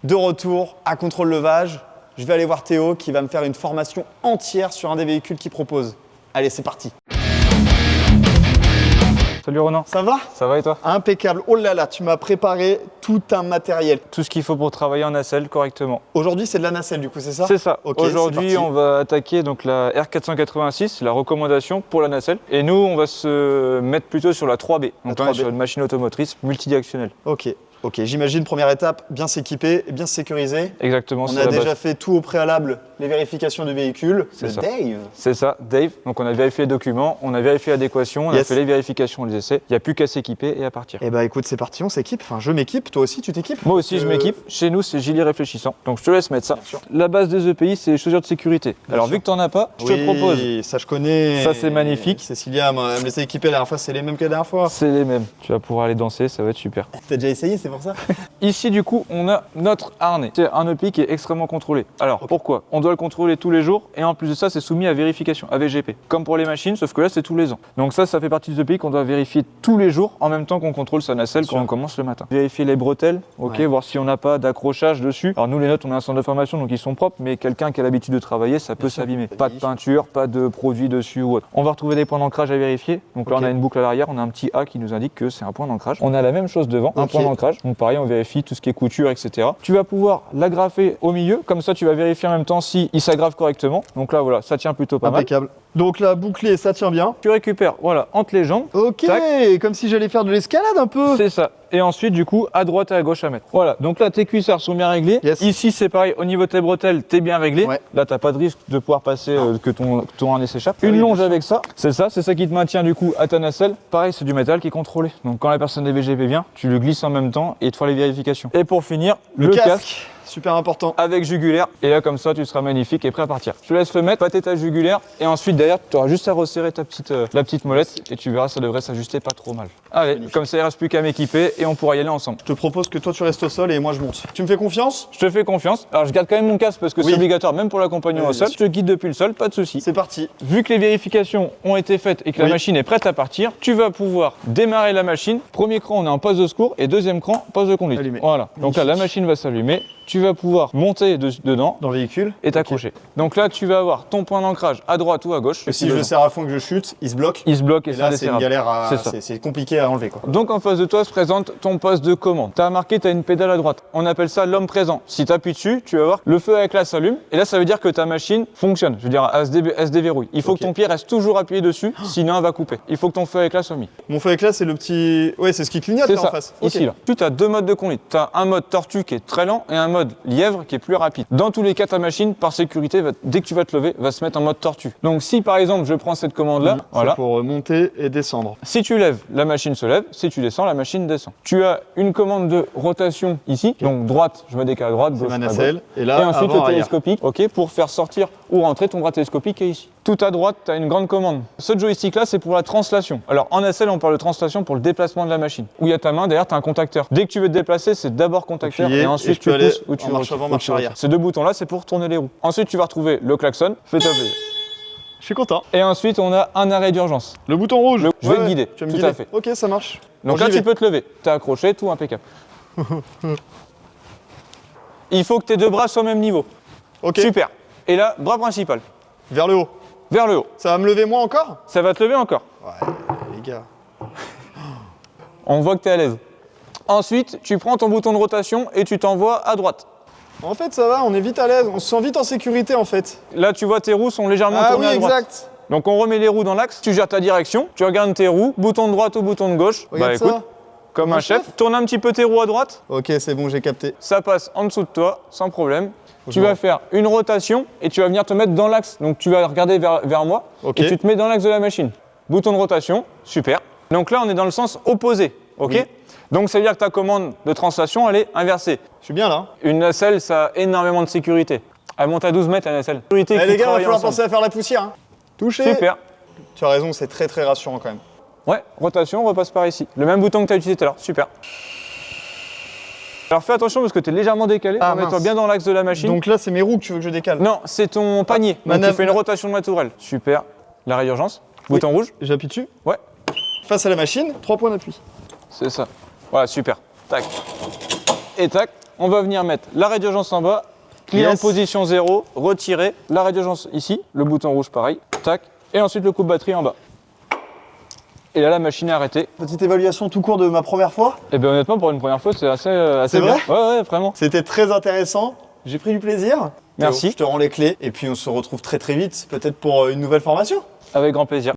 De retour à Contrôle Levage, je vais aller voir Théo qui va me faire une formation entière sur un des véhicules qu'il propose. Allez, c'est parti. Salut Ronan. Ça va? Ça va et toi? Impeccable. Oh là là, tu m'as préparé tout un matériel. Tout ce qu'il faut pour travailler en nacelle correctement. Aujourd'hui, c'est de la nacelle du coup, c'est ça? C'est ça. Okay, aujourd'hui, on va attaquer donc la R486, la recommandation pour la nacelle. Et nous, on va se mettre plutôt sur la 3B. Donc on est sur une machine automotrice multidirectionnelle. Ok, j'imagine première étape, bien s'équiper et bien se sécuriser. Exactement. On a déjà fait tout au préalable, les vérifications du véhicule. C'est ça. Dave. C'est ça, Dave. Donc on a vérifié les documents, on a vérifié l'adéquation, on a fait les vérifications, les essais. Il n'y a plus qu'à s'équiper et à partir. Eh bah écoute, c'est parti, on s'équipe. Enfin, je m'équipe, toi aussi tu t'équipes? Moi aussi je m'équipe. Chez nous, c'est gilet réfléchissant. Donc je te laisse mettre ça. La base des EPI, c'est les chaussures de sécurité. Alors vu que tu n'en as pas, je te propose. Oui, ça je connais. Ça c'est magnifique. Cécilia me laissait équiper la dernière fois, c'est les mêmes que la dernière fois. C'est les mêmes. Tu vas pouvoir aller danser, ça va être super. T'as déjà essayé, c'est pour ça? Ici, du coup, on a notre harnais. C'est un EPI qui est extrêmement contrôlé. Alors, pourquoi? On doit le contrôler tous les jours et en plus de ça, c'est soumis à vérification, à VGP. Comme pour les machines, sauf que là, c'est tous les ans. Donc ça fait partie des EPI qu'on doit vérifier tous les jours en même temps qu'on contrôle sa nacelle quand on commence le matin. Vérifier les bretelles, voir si on n'a pas d'accrochage dessus. Alors nous, les notes, on a un centre de formation, donc ils sont propres, mais quelqu'un qui a l'habitude de travailler, ça peut s'abîmer. Pas de peinture, pas de produit dessus ou autre. On va retrouver des points d'ancrage à vérifier. Donc là, on a une boucle à l'arrière, on a un petit A qui nous indique que c'est un point d'ancrage. On a la même chose devant, un point d'ancrage. Donc pareil, on vérifie tout ce qui est couture, etc. Tu vas pouvoir l'agrafer au milieu, comme ça tu vas vérifier en même temps si il s'agrave correctement. Donc là voilà, ça tient plutôt pas mal. Impeccable. Donc là, bouclé, ça tient bien. Tu récupères, voilà, entre les jambes. Ok, tac. comme si j'allais faire de l'escalade un peu. C'est ça. Et ensuite, du coup, à droite et à gauche à mettre. Voilà, donc là, tes cuissards sont bien réglés. Yes. Ici, c'est pareil, au niveau de tes bretelles, t'es bien réglé. Ouais. Là, t'as pas de risque de pouvoir passer, que ton harnais s'échappe. Une longe avec ça, c'est ça qui te maintient du coup à ta nacelle. Pareil, c'est du métal qui est contrôlé. Donc quand la personne des VGP vient, tu le glisses en même temps et te fais les vérifications. Et pour finir, le casque. Super important. Avec jugulaire. Et là, comme ça, tu seras magnifique et prêt à partir. Je te laisse le mettre, pâter ta jugulaire. Et ensuite, derrière, tu auras juste à resserrer la petite molette. Et tu verras, ça devrait s'ajuster pas trop mal. Allez, comme ça, il ne reste plus qu'à m'équiper et on pourra y aller ensemble. Je te propose que toi, tu restes au sol et moi, je monte. Tu me fais confiance? Je te fais confiance. Alors, je garde quand même mon casque parce que c'est obligatoire, même pour l'accompagnement au sol. Je te guide depuis le sol, pas de souci. C'est parti. Vu que les vérifications ont été faites et que la machine est prête à partir, tu vas pouvoir démarrer la machine. Premier cran, on est en poste de secours et deuxième cran, poste de conduite. Allumé. Voilà. Donc là, la machine va s'allumer. Tu vas pouvoir monter dedans dans le véhicule et t'accrocher. Donc là, tu vas avoir ton point d'ancrage à droite ou à gauche. Et si je le serre à fond et que je chute, il se bloque. Il se bloque et là, c'est une galère. C'est compliqué à enlever, quoi. Donc en face de toi se présente ton poste de commande. Tu as marqué, tu as une pédale à droite. On appelle ça l'homme présent. Si tu appuies dessus, tu vas voir le feu avec là s'allume. Et là, ça veut dire que ta machine fonctionne. Je veux dire, elle se déverrouille. Il faut que ton pied reste toujours appuyé dessus, sinon elle va couper. Il faut que ton feu avec là soit mis. Mon feu avec là, c'est le petit. Ouais, c'est ce qui clignote là en face. Ici, là. Tu as deux modes de conduite. Tu as un mode tortue qui est très lent et un mode lièvre qui est plus rapide. Dans tous les cas, ta machine, par sécurité, dès que tu vas te lever, va se mettre en mode tortue. Donc si par exemple, je prends cette commande-là, voilà. C'est pour monter et descendre. Si tu lèves, la machine se lève. Si tu descends, la machine descend. Tu as une commande de rotation ici. Donc droite, je me décale à droite, gauche à gauche. Et là, ensuite le télescopique, pour faire sortir ou rentrer ton bras télescopique qui est ici. Tout à droite, tu as une grande commande. Ce joystick-là, c'est pour la translation. Alors en nacelle, on parle de translation pour le déplacement de la machine. Où il y a ta main, derrière, tu as un contacteur. Dès que tu veux te déplacer, c'est d'abord contacteur et ensuite tu pousses ou tu marches avant, marche arrière. Ces deux boutons-là, c'est pour tourner les roues. Ensuite, tu vas retrouver le klaxon. Fais-toi plaisir. Je suis content. Et ensuite, on a un arrêt d'urgence. Le bouton rouge. Je vais te guider. Tu vas me guider. À fait. Ok, ça marche. Donc là, tu peux te lever. T'es accroché, tout impeccable. Il faut que tes deux bras soient au même niveau. Ok. Super. Et là, bras principal. Vers le haut. Vers le haut. Ça va me lever moi encore? Ça va te lever encore. Ouais, les gars. On voit que t'es à l'aise. Ensuite, tu prends ton bouton de rotation et tu t'envoies à droite. En fait, ça va, on est vite à l'aise, on se sent vite en sécurité en fait. Là, tu vois, tes roues sont légèrement tournées à droite. Exact. Donc, on remet les roues dans l'axe, tu gères ta direction, tu regardes tes roues, bouton de droite ou bouton de gauche. Regarde écoute, ça. comme un chef, tourne un petit peu tes roues à droite. Ok, c'est bon, j'ai capté. Ça passe en dessous de toi, sans problème. Tu vas faire une rotation et tu vas venir te mettre dans l'axe. Donc, tu vas regarder vers moi et tu te mets dans l'axe de la machine. Bouton de rotation, super. Donc là, on est dans le sens opposé, ok? Oui. Donc ça veut dire que ta commande de translation, elle est inversée. Je suis bien là. Une nacelle, ça a énormément de sécurité. Elle monte à 12 mètres la nacelle. Les gars, il va falloir penser à faire la poussière. Hein. Toucher. Super. Tu as raison, c'est très très rassurant quand même. Ouais, rotation, on repasse par ici. Le même bouton que tu as utilisé tout à l'heure, super. Alors fais attention parce que tu es légèrement décalé, remets-toi bien dans l'axe de la machine. Donc là, c'est mes roues que tu veux que je décale? Non, c'est ton panier. Donc tu fais une rotation de la tourelle. Super. L'arrêt urgence, bouton rouge. J'appuie dessus? Ouais. Face à la machine, 3 points d'appui. C'est ça. Voilà, super. Tac. Et tac, on va venir mettre l'arrêt d'urgence en bas, clé en Yes. position 0, retirer, l'arrêt d'urgence ici, le bouton rouge pareil, tac, et ensuite le coupe-batterie en bas. Et là, la machine est arrêtée. Petite évaluation tout court de ma première fois. Et bien honnêtement, pour une première fois, c'est assez C'est bien. vrai Ouais, vraiment. C'était très intéressant. J'ai pris du plaisir. Merci. Théo, je te rends les clés et puis on se retrouve très très vite, peut-être pour une nouvelle formation. Avec grand plaisir.